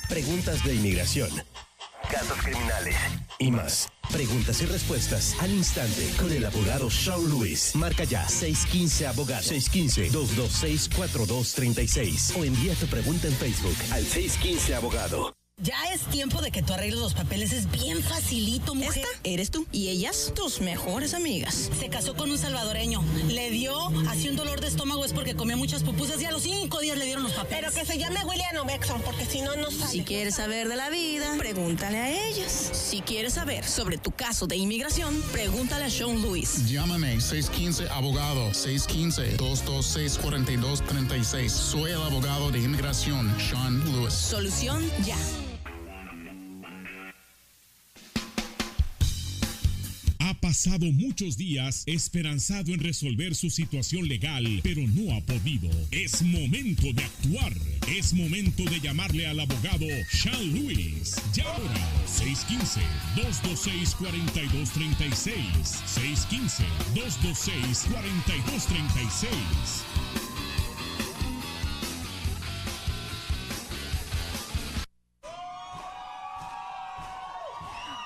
preguntas de inmigración, casos criminales y más. Preguntas y respuestas al instante con el abogado Sean Lewis. Marca ya 615-ABOGADO. 615-226-4236. O envía tu pregunta en Facebook al 615-ABOGADO. Ya es tiempo de que tú arregles los papeles. Es bien facilito, mujer. Esta eres tú y ellas tus mejores amigas. Se casó con un salvadoreño. Le dio así un dolor de estómago. Es porque comió muchas pupusas y a los 5 días le dieron los papeles. Pero que se llame William o Bexon, porque si no, no sabe. Si quieres saber de la vida, pregúntale a ellas. Si quieres saber sobre tu caso de inmigración, pregúntale a Sean Lewis. Llámame 615-ABOGADO. 615-226-4236. Soy el abogado de inmigración, Sean Lewis. Solución ya. Ha pasado muchos días esperanzado en resolver su situación legal, pero no ha podido. Es momento de actuar. Es momento de llamarle al abogado Sean Lewis. Llama ahora 615-226-4236. 615-226-4236.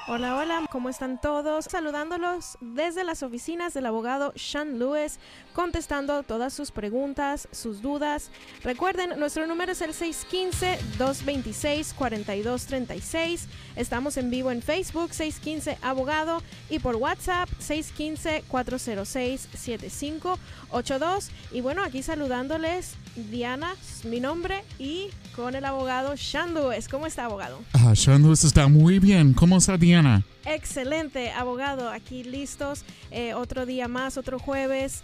Hola, hola, ¿cómo están todos? Saludándolos desde las oficinas del abogado Sean Lewis, contestando todas sus preguntas, sus dudas. Recuerden, nuestro número es el 615-226-4236. Estamos en vivo en Facebook, 615-ABOGADO, y por WhatsApp, 615-406-7582. Y bueno, aquí saludándoles, Diana, mi nombre, y con el abogado Sean Lewis. ¿Cómo está, abogado? Sean Lewis está muy bien. ¿Cómo está Diana? Excelente, abogado. Aquí listos. Otro día más, otro jueves.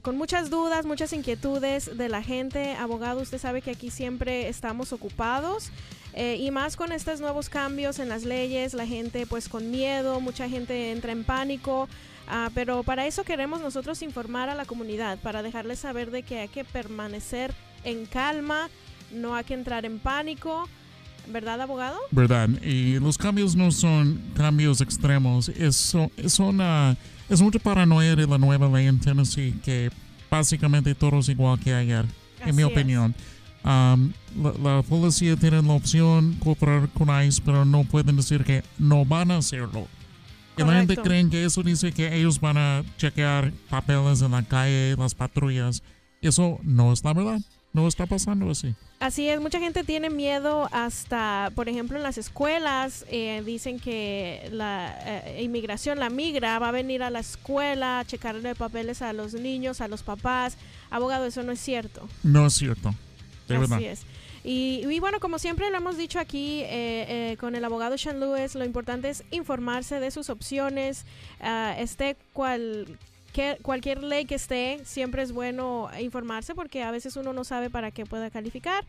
Con muchas dudas, muchas inquietudes de la gente. Abogado, usted sabe que aquí siempre estamos ocupados. Y más con estos nuevos cambios en las leyes, la gente pues con miedo, mucha gente entra en pánico. Pero para eso queremos nosotros informar a la comunidad, para dejarles saber de que hay que permanecer en calma, no hay que entrar en pánico, ¿verdad, abogado? Verdad, y los cambios no son cambios extremos, es mucha paranoia de la nueva ley en Tennessee, que básicamente todo es igual que ayer, en mi opinión. La policía tiene la opción de cooperar con ICE, pero no pueden decir que no van a hacerlo. Y la gente cree que eso dice que ellos van a chequear papeles en la calle, las patrullas. Eso no es la verdad. No está pasando así. Así es, mucha gente tiene miedo hasta, por ejemplo, en las escuelas, dicen que la inmigración, la migra, va a venir a la escuela a checarle papeles a los niños, a los papás. Abogado, eso no es cierto. No es cierto, de verdad. Así es. Y bueno, como siempre lo hemos dicho aquí con el abogado Sean Lewis, lo importante es informarse de sus opciones, cualquier ley que esté, siempre es bueno informarse porque a veces uno no sabe para qué pueda calificar.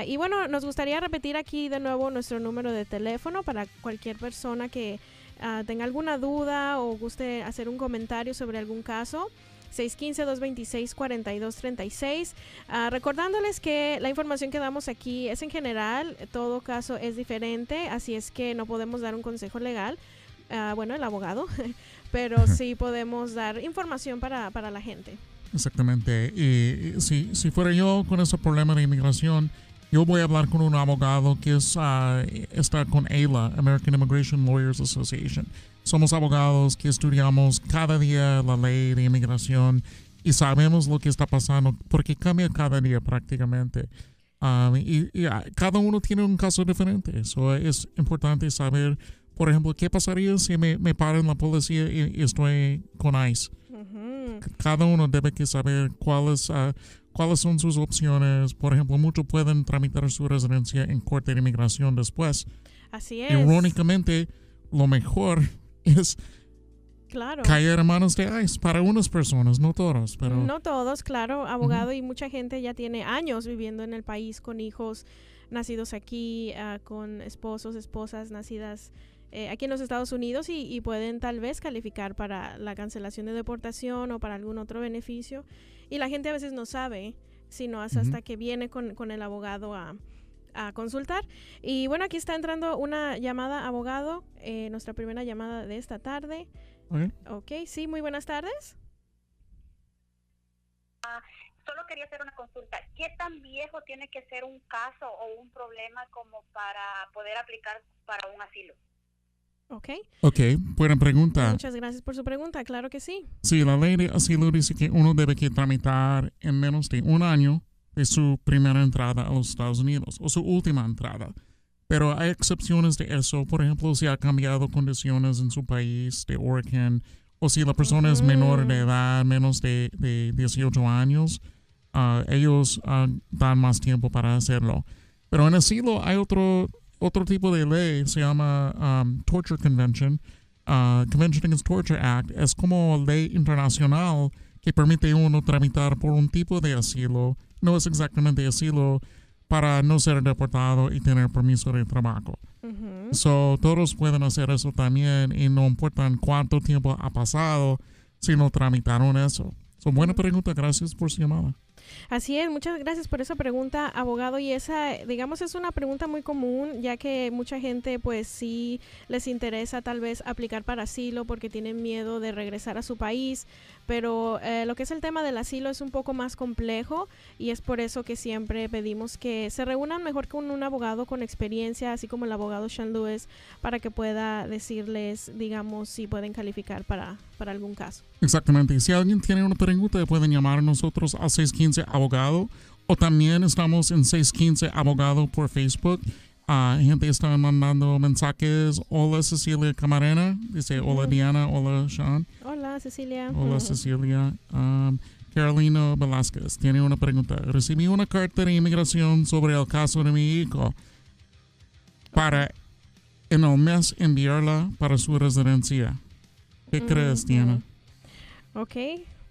Y bueno, nos gustaría repetir aquí de nuevo nuestro número de teléfono para cualquier persona que tenga alguna duda o guste hacer un comentario sobre algún caso. 615-226-4236. Recordándoles que la información que damos aquí es en general, todo caso es diferente, así es que no podemos dar un consejo legal, bueno, el abogado, pero sí podemos dar información para la gente. Exactamente, y si fuera yo con ese problema de inmigración, yo voy a hablar con un abogado que está con AILA, American Immigration Lawyers Association. Somos abogados que estudiamos cada día la ley de inmigración y sabemos lo que está pasando porque cambia cada día prácticamente. Y cada uno tiene un caso diferente. Eso es importante saber, por ejemplo, qué pasaría si me paran la policía y estoy con ICE. Uh-huh. Cada uno debe que saber cuáles son sus opciones. Por ejemplo, muchos pueden tramitar su residencia en corte de inmigración después. Así es. Irónicamente, lo mejor es caer en manos de ICE para unas personas, no todos. Pero no todos, claro, abogado, y mucha gente ya tiene años viviendo en el país con hijos nacidos aquí, con esposos, esposas nacidas aquí en los Estados Unidos y pueden tal vez calificar para la cancelación de deportación o para algún otro beneficio. Y la gente a veces no sabe, sino hasta que viene con el abogado a consultar. Y bueno, aquí está entrando una llamada, abogado, nuestra primera llamada de esta tarde. Ok, sí, muy buenas tardes. solo quería hacer una consulta. ¿Qué tan viejo tiene que ser un caso o un problema como para poder aplicar para un asilo? Ok, buena pregunta. Muchas gracias por su pregunta, claro que sí. Sí, la ley de asilo dice que uno debe que tramitar en menos de un año de su primera entrada a los Estados Unidos o su última entrada. Pero hay excepciones de eso. Por ejemplo, si ha cambiado condiciones en su país de origen o si la persona es menor de edad, menos de 18 años, ellos dan más tiempo para hacerlo. Pero en asilo hay otro tipo de ley, se llama Torture Convention, Convention Against Torture Act. Es como ley internacional que permite a uno tramitar por un tipo de asilo, no es exactamente asilo, para no ser deportado y tener permiso de trabajo. So, todos pueden hacer eso también y no importa cuánto tiempo ha pasado si no tramitaron eso. Buena pregunta, gracias por su llamada. Así es, muchas gracias por esa pregunta, abogado, y esa, digamos, es una pregunta muy común, ya que mucha gente pues sí les interesa tal vez aplicar para asilo porque tienen miedo de regresar a su país, pero lo que es el tema del asilo es un poco más complejo y es por eso que siempre pedimos que se reúnan mejor con un abogado con experiencia, así como el abogado Sean Lewis, para que pueda decirles, digamos, si pueden calificar para algún caso. Exactamente, y si alguien tiene una pregunta pueden llamar a nosotros al 615-ABOGADO o también estamos en 615-ABOGADO por Facebook. Gente está mandando mensajes. Hola Cecilia Camarena, dice hola Diana, hola Sean. Hola Cecilia. Hola Cecilia. Carolina Velázquez tiene una pregunta. Recibí una carta de inmigración sobre el caso de mi hijo para en el mes enviarla para su residencia. ¿Qué crees, Diana? Ok,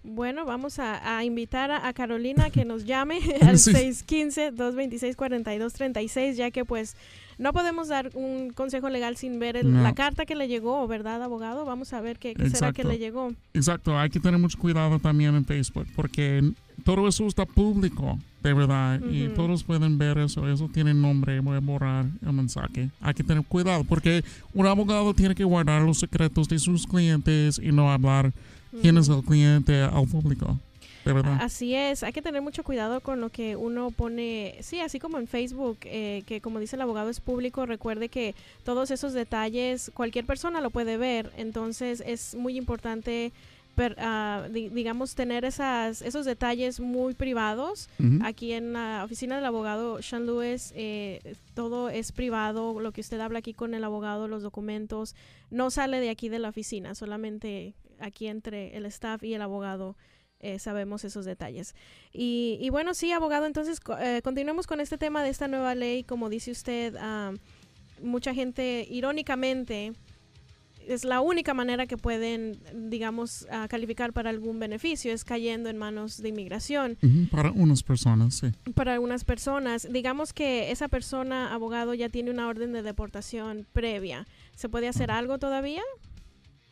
bueno, vamos a invitar a Carolina que nos llame al 615-226-4236, ya que pues no podemos dar un consejo legal sin ver la carta que le llegó, ¿verdad, abogado? Vamos a ver qué será que le llegó. Exacto, hay que tener mucho cuidado también en Facebook, porque todo eso está público, de verdad, y todos pueden ver eso. Eso tiene nombre, voy a borrar el mensaje. Hay que tener cuidado, porque un abogado tiene que guardar los secretos de sus clientes y no hablar quién es el cliente al público. De verdad. Así es, hay que tener mucho cuidado con lo que uno pone, sí, así como en Facebook, que como dice el abogado es público. Recuerde que todos esos detalles cualquier persona lo puede ver, entonces es muy importante digamos tener esos detalles muy privados. Aquí en la oficina del abogado Sean Lewis todo es privado, lo que usted habla aquí con el abogado, los documentos, no sale de aquí de la oficina, solamente aquí entre el staff y el abogado sabemos esos detalles. Y bueno, sí, abogado, entonces continuemos con este tema de esta nueva ley. Como dice usted, mucha gente, irónicamente, es la única manera que pueden, digamos, calificar para algún beneficio, es cayendo en manos de inmigración. Para unas personas, sí. Para algunas personas. Digamos que esa persona, abogado, ya tiene una orden de deportación previa. ¿Se puede hacer algo todavía?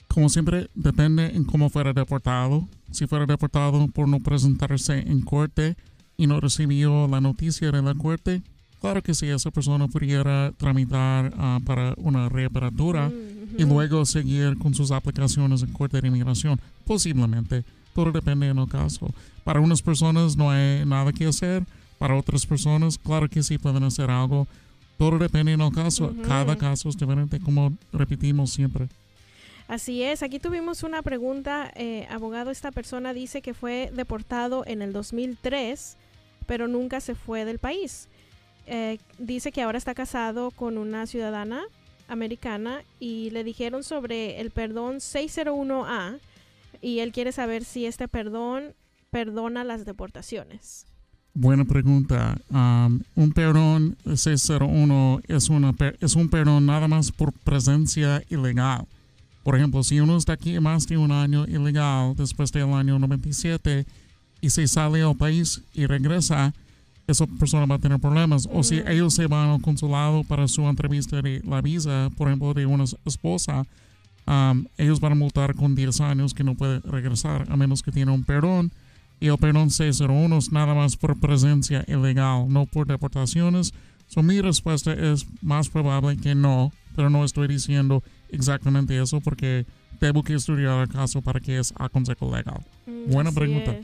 Como siempre, depende en cómo fuera deportado. Si fuera deportado por no presentarse en corte y no recibió la noticia de la corte, claro que sí, esa persona pudiera tramitar para una reapertura y luego seguir con sus aplicaciones en corte de inmigración. Posiblemente, todo depende en el caso. Para unas personas no hay nada que hacer, para otras personas, claro que sí pueden hacer algo. Todo depende en el caso. Cada caso es diferente, como repetimos siempre. Así es, aquí tuvimos una pregunta, abogado. Esta persona dice que fue deportado en el 2003, pero nunca se fue del país. Dice que ahora está casado con una ciudadana americana y le dijeron sobre el perdón 601A y él quiere saber si este perdón perdona las deportaciones. Buena pregunta. Un perdón 601 es un perdón nada más por presencia ilegal. Por ejemplo, si uno está aquí más de un año ilegal después del año 97 y se sale al país y regresa, esa persona va a tener problemas. O si ellos se van al consulado para su entrevista de la visa, por ejemplo, de una esposa, ellos van a multar con 10 años que no puede regresar a menos que tiene un perdón. Y el perdón 601 es nada más por presencia ilegal, no por deportaciones. Mi respuesta es más probable que no, pero no estoy diciendo exactamente eso porque tengo que estudiar el caso para que es a consejo legal. Buena pregunta.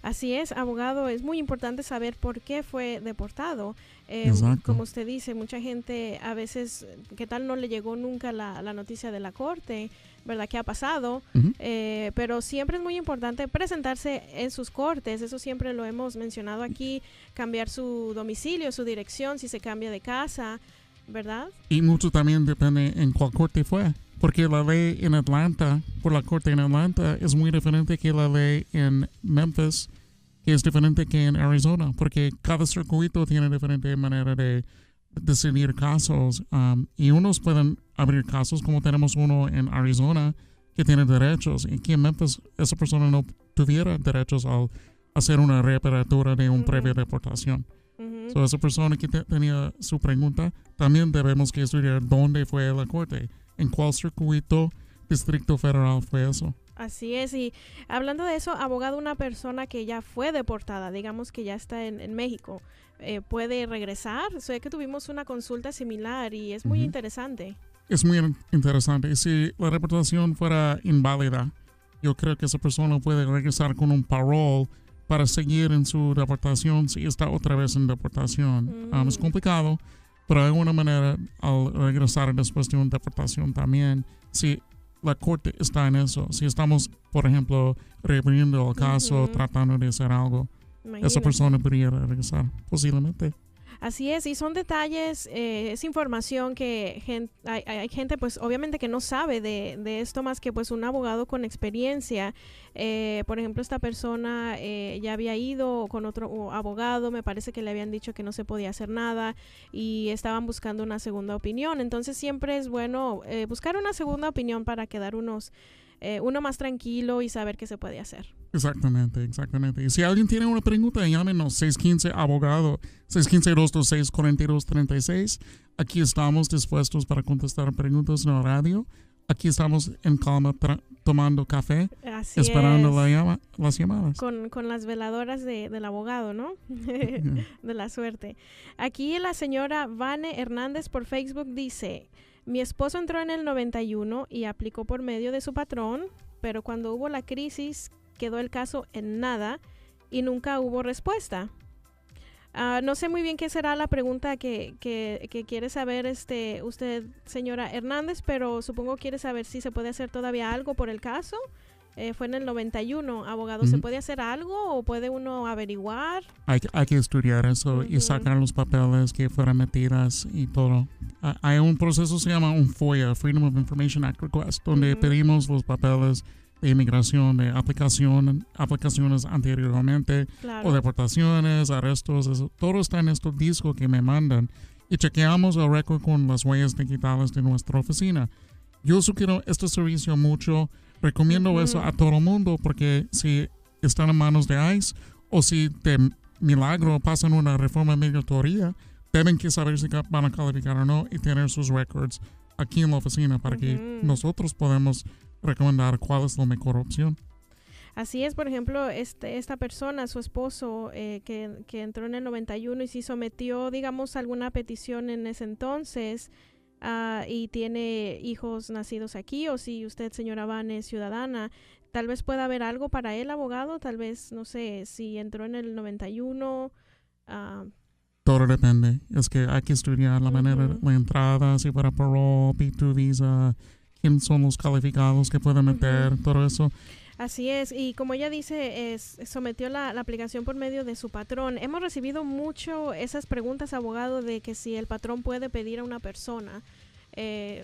Así es, abogado, es muy importante saber por qué fue deportado. Exacto. Como usted dice, mucha gente a veces, ¿qué tal no le llegó nunca la noticia de la corte? ¿Verdad? ¿Qué ha pasado? Pero siempre es muy importante presentarse en sus cortes, eso siempre lo hemos mencionado aquí, cambiar su domicilio, su dirección, si se cambia de casa, ¿verdad? Y mucho también depende en cuál corte fue, porque la ley en Atlanta, por la corte en Atlanta, es muy diferente que la ley en Memphis, que es diferente que en Arizona, porque cada circuito tiene diferente manera de decidir casos, y unos pueden abrir casos como tenemos uno en Arizona que tiene derechos, y aquí en Memphis esa persona no tuviera derechos al hacer una reapertura de un previa deportación. So, esa persona que tenía su pregunta, también debemos que estudiar dónde fue la corte, en cuál circuito, distrito federal fue eso. Así es, y hablando de eso, abogado, una persona que ya fue deportada, digamos que ya está en México, ¿puede regresar? Sé que tuvimos una consulta similar y es muy interesante. Es muy interesante. Y si la deportación fuera inválida, yo creo que esa persona puede regresar con un parole para seguir en su deportación si está otra vez en deportación. Es complicado, pero hay una manera al regresar después de una deportación también. Si la corte está en eso, si estamos, por ejemplo, reabriendo el caso, tratando de hacer algo, esa persona podría regresar, posiblemente. Así es, y son detalles, es información que hay gente pues obviamente que no sabe de esto más que pues un abogado con experiencia. Por ejemplo, esta persona ya había ido con otro abogado, me parece que le habían dicho que no se podía hacer nada y estaban buscando una segunda opinión. Entonces siempre es bueno buscar una segunda opinión para quedar uno más tranquilo y saber qué se puede hacer. Exactamente. Y si alguien tiene una pregunta, llámenos 615-ABOGADO, 615-226-4236. Aquí estamos dispuestos para contestar preguntas en la radio. Aquí estamos en calma tomando café, así esperando las llamadas. Con las veladoras del abogado, ¿no? De la suerte. Aquí la señora Vane Hernández por Facebook dice: mi esposo entró en el 91 y aplicó por medio de su patrón, pero cuando hubo la crisis quedó el caso en nada y nunca hubo respuesta. No sé muy bien qué será la pregunta que quiere saber usted, señora Hernández, pero supongo quiere saber si se puede hacer todavía algo por el caso. Fue en el 91, abogado. ¿Se puede hacer algo o puede uno averiguar? Hay que estudiar eso y sacar los papeles que fueron metidas y todo. Hay un proceso, se llama un FOIA, Freedom of Information Act Request, donde pedimos los papeles de inmigración, de aplicaciones anteriormente, o deportaciones, arrestos, eso, todo está en este disco que me mandan y chequeamos el récord con las huellas digitales de nuestra oficina. Yo sugiero este servicio mucho, recomiendo eso a todo el mundo porque si están en manos de ICE o si de milagro pasan una reforma migratoria, deben que saber si van a calificar o no y tener sus records aquí en la oficina para que nosotros podamos recomendar cuál es la mejor opción. Así es, por ejemplo, esta persona, su esposo, que entró en el 91 y sí sometió, digamos, alguna petición en ese entonces y tiene hijos nacidos aquí, o si usted, señora Vane, es ciudadana, tal vez pueda haber algo para él, abogado, tal vez, no sé, si entró en el 91. Todo depende, es que hay que estudiar la manera de la entrada, si para parole, B2 visa, quién son los calificados que pueden meter, todo eso. Así es, y como ella dice, sometió la aplicación por medio de su patrón. Hemos recibido mucho esas preguntas, abogado, de que si el patrón puede pedir a una persona.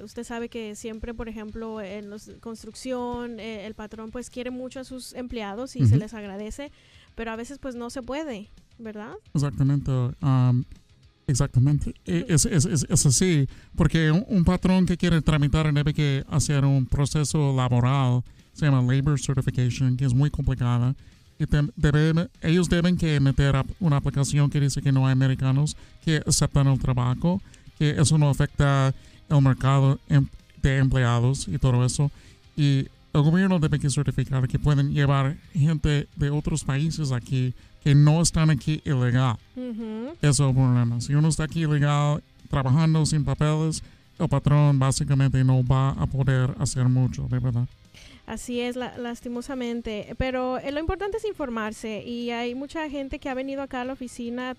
Usted sabe que siempre, por ejemplo, en la construcción, el patrón pues quiere mucho a sus empleados y se les agradece, pero a veces pues no se puede, ¿verdad? Exactamente. Exactamente. Es así, porque un patrón que quiere tramitar debe que hacer un proceso laboral, se llama Labor Certification, que es muy complicada. Y ellos deben que meter una aplicación que dice que no hay americanos que aceptan el trabajo, que eso no afecta el mercado de empleados y todo eso. Y el gobierno debe que certificar que pueden llevar gente de otros países aquí que no están aquí ilegal. Eso es el problema. Si uno está aquí ilegal, trabajando sin papeles, el patrón básicamente no va a poder hacer mucho, de verdad. Así es, lastimosamente. Pero lo importante es informarse y hay mucha gente que ha venido acá a la oficina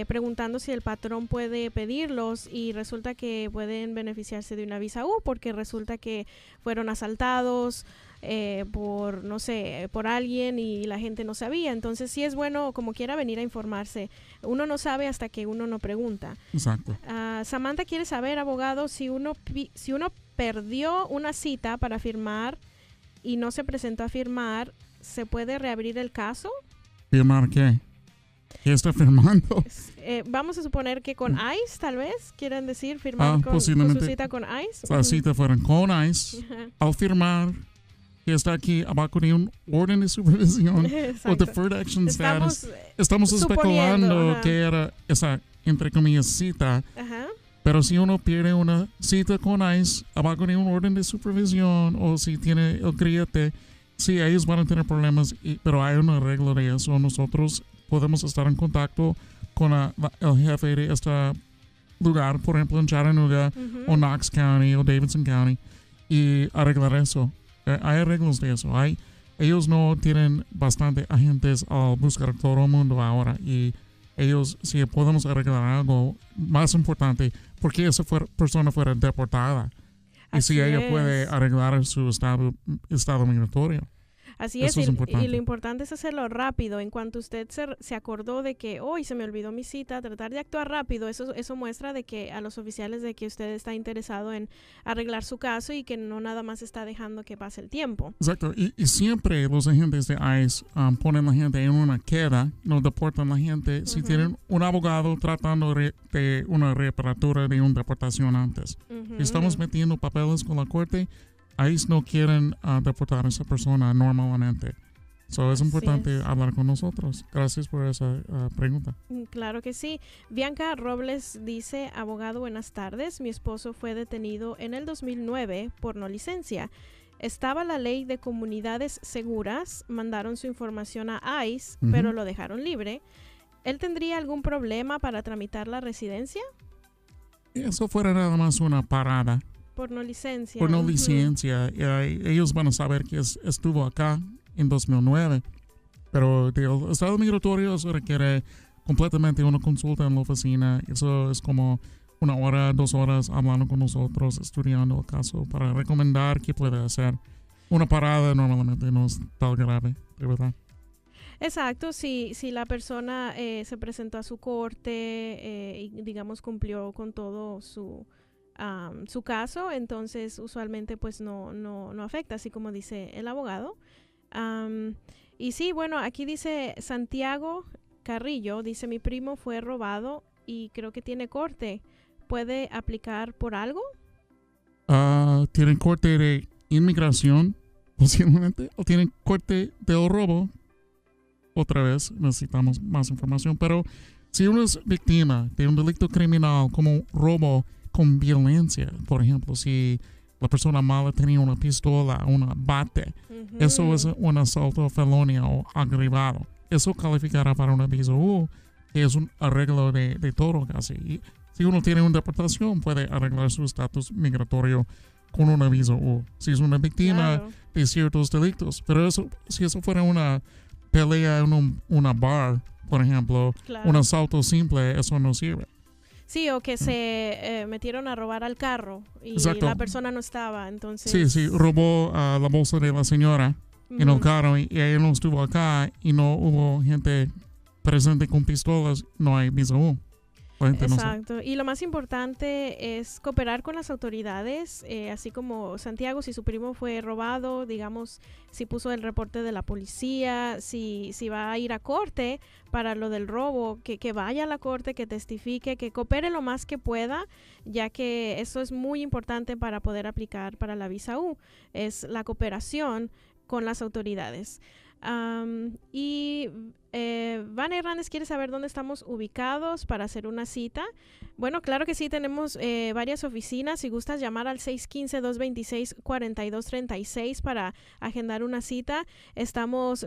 preguntando si el patrón puede pedirlos y resulta que pueden beneficiarse de una visa U porque resulta que fueron asaltados por, no sé, por alguien y la gente no sabía. Entonces sí es bueno como quiera venir a informarse. Uno no sabe hasta que uno no pregunta. Exacto. Samantha quiere saber, abogado, si uno perdió una cita para firmar y no se presentó a firmar, ¿se puede reabrir el caso? ¿Firmar qué? ¿Qué está firmando? Vamos a suponer que con ICE, tal vez, quieren decir firmar con su cita con ICE. La cita fueron con ICE. Al firmar que está aquí abajo de un orden de supervisión o deferred action status, estamos especulando que era esa, entre comillas, cita. Pero si uno pierde una cita con ICE abajo de un orden de supervisión o si tiene el grillete, sí, ellos van a tener problemas, pero hay un arreglo de eso. Nosotros podemos estar en contacto con el jefe de este lugar, por ejemplo en Chattanooga o Knox County o Davidson County, y arreglar eso. Hay arreglos de eso. Ellos no tienen bastante agentes al buscar todo el mundo ahora, y ellos, si podemos arreglar algo más importante, porque esa persona fuera deportada, y si ella puede arreglar su estado migratorio. Así es, y lo importante es hacerlo rápido. En cuanto usted se acordó de que hoy se me olvidó mi cita, tratar de actuar rápido, eso muestra de que a los oficiales de que usted está interesado en arreglar su caso y que no nada más está dejando que pase el tiempo. Exacto, y siempre los agentes de ICE ponen a la gente en una queda, no deportan a la gente si tienen un abogado tratando de una reapertura de una deportación antes. Si estamos metiendo papeles con la corte, ICE no quieren deportar a esa persona normalmente. Es importante hablar con nosotros. Gracias por esa pregunta. Claro que sí. Bianca Robles dice, abogado, buenas tardes. Mi esposo fue detenido en el 2009 por no licencia. Estaba la ley de comunidades seguras, mandaron su información a ICE, pero lo dejaron libre. ¿Él tendría algún problema para tramitar la residencia? Eso fuera nada más una parada. Por no licencia. Por no licencia. Ellos van a saber que estuvo acá en 2009. Pero el estado migratorio eso requiere completamente una consulta en la oficina. Eso es como 1 hora, 2 horas hablando con nosotros, estudiando el caso para recomendar qué puede hacer. Una parada normalmente no es tan grave, de verdad. Exacto, si la persona se presentó a su corte y digamos cumplió con todo su caso, entonces usualmente pues no afecta, así como dice el abogado. Y sí, bueno, aquí dice Santiago Carrillo, dice mi primo fue robado y creo que tiene corte. ¿Puede aplicar por algo? ¿Tienen corte de inmigración posiblemente? ¿O tienen corte del robo? Otra vez necesitamos más información, pero si uno es víctima de un delito criminal como robo con violencia, por ejemplo, si la persona mala tenía una pistola, una bate, eso es un asalto felonio o agravado. Eso calificará para una visa U, que es un arreglo de todo casi. Y si uno tiene una deportación, puede arreglar su estatus migratorio con una visa U. Si es una víctima de ciertos delitos. Pero si eso fuera una pelea en una bar, por ejemplo, un asalto simple, eso no sirve. Sí, o que se metieron a robar al carro y la persona no estaba, entonces... Sí, robó la bolsa de la señora en el carro y ella no estuvo acá y no hubo gente presente con pistolas, no hay visa U. Exacto, y lo más importante es cooperar con las autoridades, así como Santiago, si su primo fue robado, digamos, si puso el reporte de la policía, si va a ir a corte para lo del robo, que vaya a la corte, que testifique, que coopere lo más que pueda, ya que eso es muy importante para poder aplicar para la visa U, es la cooperación con las autoridades. Y Van Hernández quiere saber dónde estamos ubicados para hacer una cita. Bueno, claro que sí, tenemos varias oficinas. Si gustas llamar al 615-226-4236 para agendar una cita.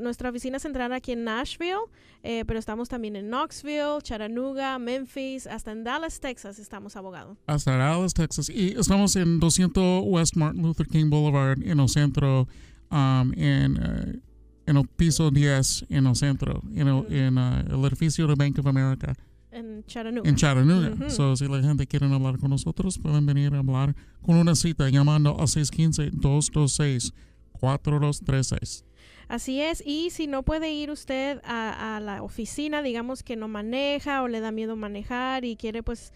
Nuestra oficina central aquí en Nashville, pero estamos también en Knoxville, Chattanooga, Memphis, hasta en Dallas, Texas estamos, abogado. Hasta Dallas, Texas. Y estamos en 200 West Martin Luther King Boulevard en el centro, en el piso 10 en el centro, en el edificio de Bank of America. En Chattanooga. En Chattanooga. So, si la gente quiere hablar con nosotros, pueden venir a hablar con una cita llamando al 615-226-4236. Así es, y si no puede ir usted a la oficina, digamos que no maneja o le da miedo manejar y quiere pues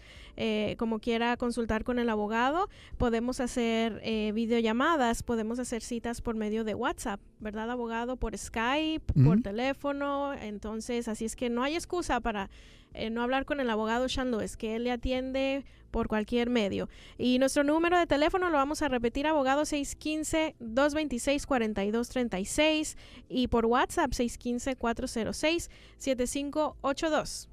como quiera consultar con el abogado, podemos hacer videollamadas, podemos hacer citas por medio de WhatsApp, ¿verdad, abogado? Por Skype, por teléfono. Entonces, así es que no hay excusa para no hablar con el abogado Sean Lewis, que él le atiende por cualquier medio. Y nuestro número de teléfono lo vamos a repetir, abogado, 615-226-4236, y por WhatsApp 615-406-7582.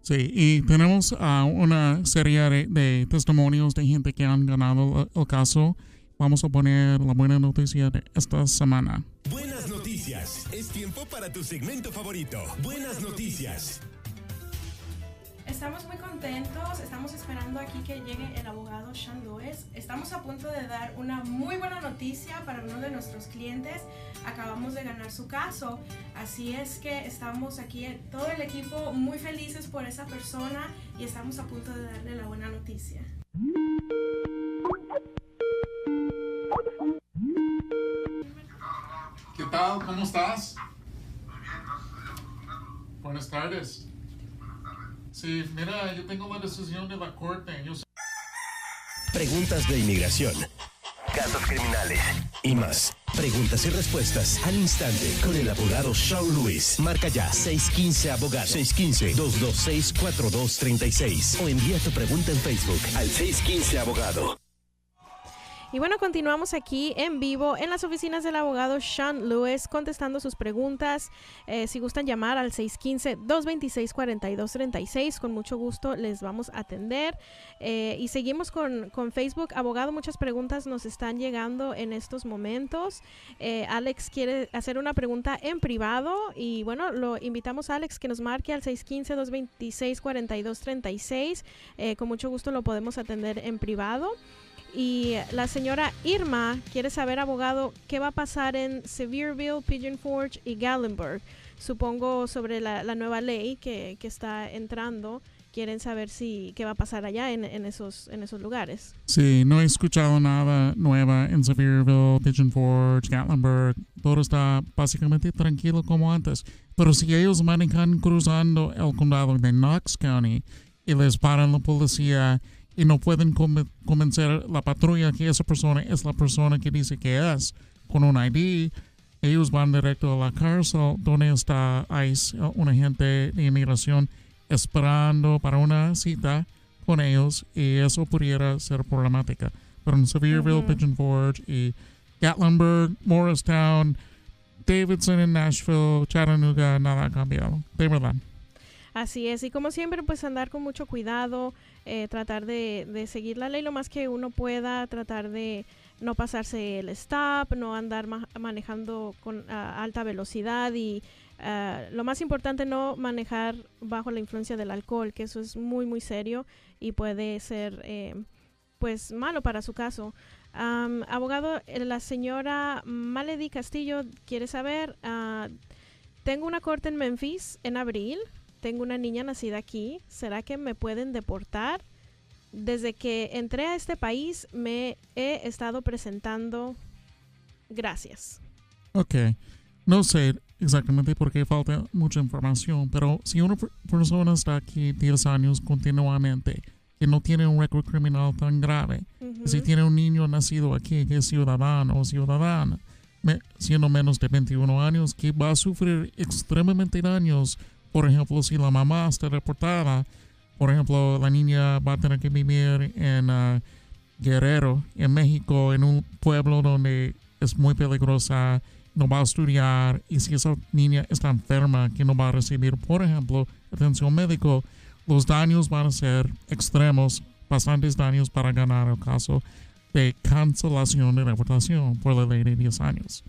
Sí, y tenemos una serie de testimonios de gente que han ganado el caso. Vamos a poner la buena noticia de esta semana. Buenas noticias. Es tiempo para tu segmento favorito. Buenas noticias. Estamos muy contentos, estamos esperando aquí que llegue el abogado Sean Lewis. Estamos a punto de dar una muy buena noticia para uno de nuestros clientes. Acabamos de ganar su caso, así es que estamos aquí, todo el equipo, muy felices por esa persona y estamos a punto de darle la buena noticia. ¿Qué tal? ¿Cómo estás? Buenas tardes. Sí, mira, yo tengo la decisión de la corte. Preguntas de inmigración, casos criminales y más. Preguntas y respuestas al instante con el abogado Sean Lewis. Marca ya 615-ABOGADO. 615-226-4236. O envía tu pregunta en Facebook al 615-ABOGADO. Y bueno, continuamos aquí en vivo en las oficinas del abogado Sean Lewis contestando sus preguntas. Si gustan llamar al 615-226-4236, con mucho gusto les vamos a atender. Y seguimos con Facebook. Abogado, muchas preguntas nos están llegando en estos momentos. Alex quiere hacer una pregunta en privado y bueno, lo invitamos a Alex que nos marque al 615-226-4236. Con mucho gusto lo podemos atender en privado. Y la señora Irma quiere saber, abogado, qué va a pasar en Sevierville, Pigeon Forge y Gatlinburg. Supongo sobre la nueva ley que está entrando. Quieren saber qué va a pasar allá en esos lugares. Sí, no he escuchado nada nueva en Sevierville, Pigeon Forge, Gatlinburg. Todo está básicamente tranquilo como antes. Pero si ellos manejan cruzando el condado de Knox County y les paran la policía y no pueden convencer la patrulla que esa persona es la persona que dice que es, con un ID, ellos van directo a la cárcel donde está ICE, un agente de inmigración, esperando para una cita con ellos, y eso pudiera ser problemática. Pero en Sevierville, Pigeon Forge y Gatlinburg, Morristown, Davidson en Nashville, Chattanooga, nada ha cambiado, de verdad. Así es, y como siempre, pues andar con mucho cuidado, tratar de seguir la ley lo más que uno pueda, tratar de no pasarse el stop, no andar manejando con alta velocidad y lo más importante, no manejar bajo la influencia del alcohol, que eso es muy, muy serio y puede ser pues malo para su caso. Abogado, la señora Maledy Castillo quiere saber, tengo una corte en Memphis en abril. Tengo una niña nacida aquí. ¿Será que me pueden deportar? Desde que entré a este país me he estado presentando. Gracias. Ok. No sé exactamente por qué falta mucha información, pero si una persona está aquí 10 años continuamente y no tiene un récord criminal tan grave, si tiene un niño nacido aquí que es ciudadano o ciudadana, siendo menos de 21 años, que va a sufrir extremadamente daños. Por ejemplo, si la mamá está deportada, por ejemplo, la niña va a tener que vivir en Guerrero, en México, en un pueblo donde es muy peligrosa no va a estudiar, y si esa niña está enferma, que no va a recibir, por ejemplo, atención médica, los daños van a ser extremos, bastantes daños para ganar el caso de cancelación de deportación por la ley de 10 años.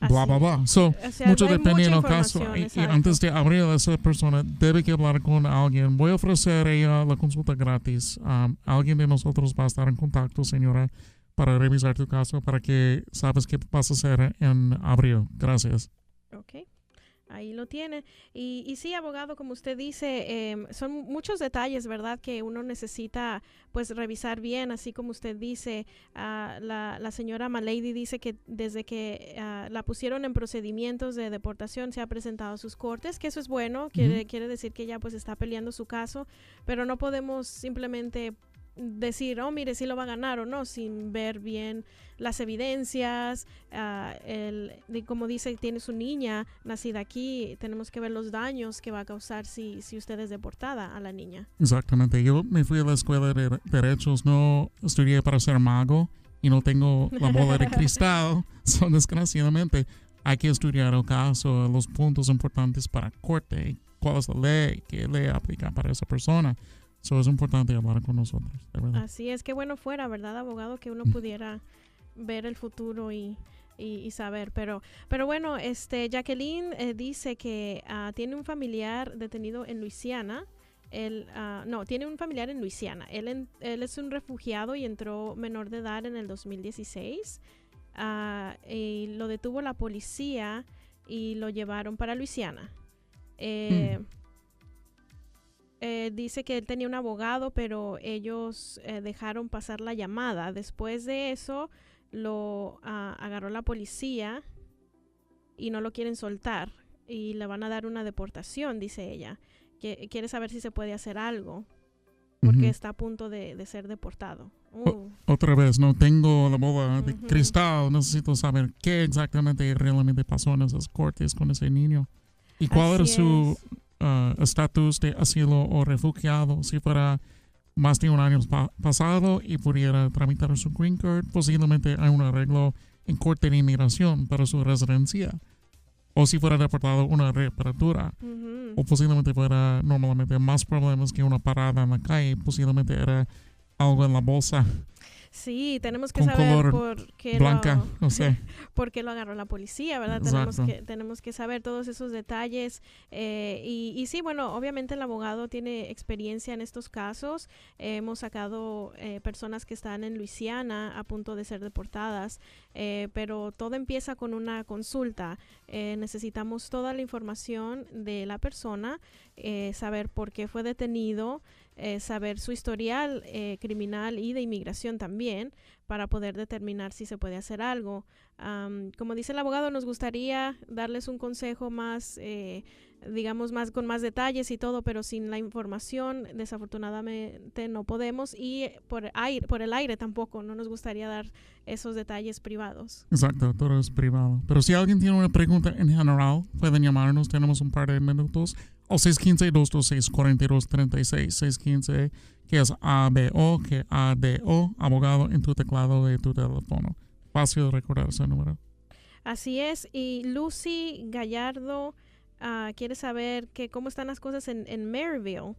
Bla, bla, bla. So, mucho depende del caso. Y antes de abrir a esa persona, debe que hablar con alguien. Voy a ofrecer a ella la consulta gratis. Alguien de nosotros va a estar en contacto, señora, para revisar tu caso, para que sabes qué vas a hacer en abril. Gracias. Ok. Ahí lo tiene. Y sí, abogado, como usted dice, son muchos detalles, ¿verdad?, que uno necesita pues revisar bien, así como usted dice. La señora Malady dice que desde que la pusieron en procedimientos de deportación se ha presentado a sus cortes, que eso es bueno, quiere decir que ella pues está peleando su caso, pero no podemos simplemente decir, oh, mire, si lo va a ganar o no, sin ver bien las evidencias. Como dice, tiene su niña nacida aquí, tenemos que ver los daños que va a causar si usted es deportada a la niña. Exactamente. Yo me fui a la escuela de derechos, no estudié para ser mago y no tengo la bola de cristal. So, desgraciadamente, hay que estudiar el caso, los puntos importantes para corte, cuál es la ley, qué ley aplica para esa persona. So, es importante hablar con nosotros, de verdad. Así es, que bueno fuera, ¿verdad, abogado? Que uno pudiera ver el futuro y saber. Pero bueno, Jacqueline dice que tiene un familiar detenido en Luisiana. Tiene un familiar en Luisiana. Él es un refugiado y entró menor de edad en el 2016. Y lo detuvo la policía y lo llevaron para Luisiana. Dice que él tenía un abogado, pero ellos dejaron pasar la llamada. Después de eso, lo agarró la policía y no lo quieren soltar. Y le van a dar una deportación, dice ella. Quiere saber si se puede hacer algo, porque está a punto de ser deportado. Otra vez, no tengo la bola de cristal. Necesito saber qué exactamente realmente pasó en esas cortes con ese niño. ¿Y cuál era su estatus de asilo o refugiado? Si fuera más de un año pasado y pudiera tramitar su green card, posiblemente hay un arreglo en corte de inmigración para su residencia. O si fuera deportado, una reapertura. O posiblemente fuera normalmente más problemas que una parada en la calle. Posiblemente era algo en la bolsa. Sí, tenemos que saber por qué blanca, no sé. por qué lo agarró la policía, ¿verdad? Tenemos que saber todos esos detalles. Y sí, bueno, obviamente el abogado tiene experiencia en estos casos. Hemos sacado personas que están en Luisiana a punto de ser deportadas, pero todo empieza con una consulta. Necesitamos toda la información de la persona, saber por qué fue detenido, saber su historial criminal y de inmigración también, para poder determinar si se puede hacer algo. Como dice el abogado, nos gustaría darles un consejo más, digamos, con más detalles y todo, pero sin la información, desafortunadamente no podemos, y por el aire tampoco, no nos gustaría dar esos detalles privados. Exacto, todo es privado. Pero si alguien tiene una pregunta en general, pueden llamarnos, tenemos un par de minutos, al 615-226-4236, 615, que es ABO, que ADO, abogado, en tu teclado de tu teléfono. Fácil de recordar ese número. Así es. Y Lucy Gallardo quiere saber cómo están las cosas en Maryville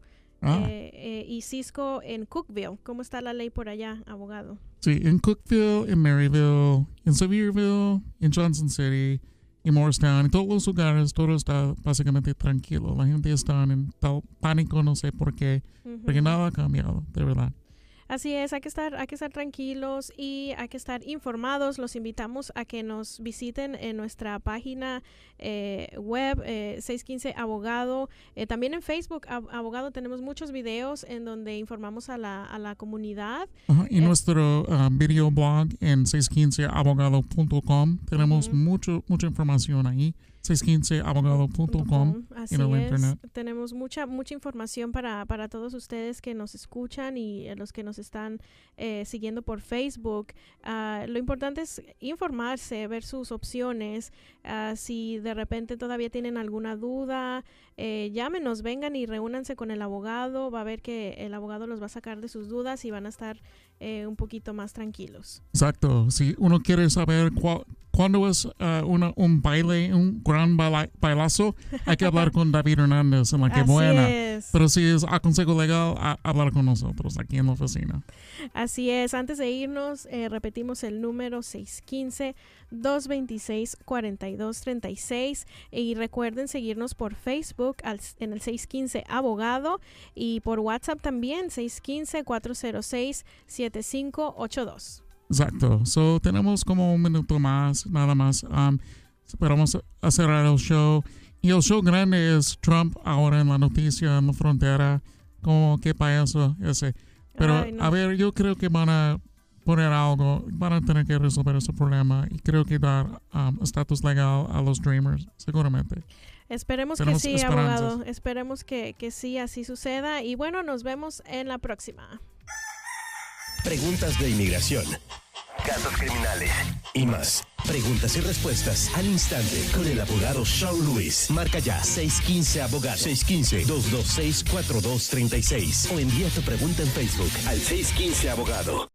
y Cisco en Cookville. ¿Cómo está la ley por allá, abogado? Sí, en Cookville, en Maryville, en Sevierville, en Johnson City y Morristown, en todos los lugares, todo está básicamente tranquilo. La gente está en tal pánico, no sé por qué, porque nada ha cambiado, de verdad. Así es, hay que estar tranquilos y hay que estar informados. Los invitamos a que nos visiten en nuestra página web 615 Abogado. También en Facebook, Abogado, tenemos muchos videos en donde informamos a la comunidad. Y nuestro video blog en 615abogado.com. Tenemos mucha información ahí. 615abogado.com Así en el es. internet. Tenemos mucha información para todos ustedes que nos escuchan y los que nos están siguiendo por Facebook. Lo importante es informarse, ver sus opciones. Si de repente todavía tienen alguna duda, llámenos, vengan y reúnanse con el abogado. Va a ver que el abogado los va a sacar de sus dudas y van a estar un poquito más tranquilos. Exacto. Si uno quiere saber cuándo es un baile, un gran bailazo, hay que hablar con David Hernández en La Que Buena. Pero si es a consejo legal, hablar con nosotros aquí en la oficina. Así es. Antes de irnos, repetimos el número 615-226-4236 y recuerden seguirnos por Facebook en el 615 Abogado y por WhatsApp también 615-406-7582. Exacto. So, tenemos como un minuto más, nada más. Pero vamos a cerrar el show. Y el show grande es Trump ahora en la noticia, en la frontera. Como qué payaso ese. Pero, Ay, no. a ver, yo creo que van a poner algo. Van a tener que resolver ese problema. Y creo que dar estatus legal a los Dreamers, seguramente. Esperemos Tenemos que sí, esperanzas. abogado. Esperemos que sí, así suceda. Y bueno, nos vemos en la próxima. Preguntas de inmigración, casos criminales y más. Preguntas y respuestas al instante con el abogado Sean Lewis. Marca ya 615-ABOGADO. 615-226-4236. O envía tu pregunta en Facebook al 615-ABOGADO.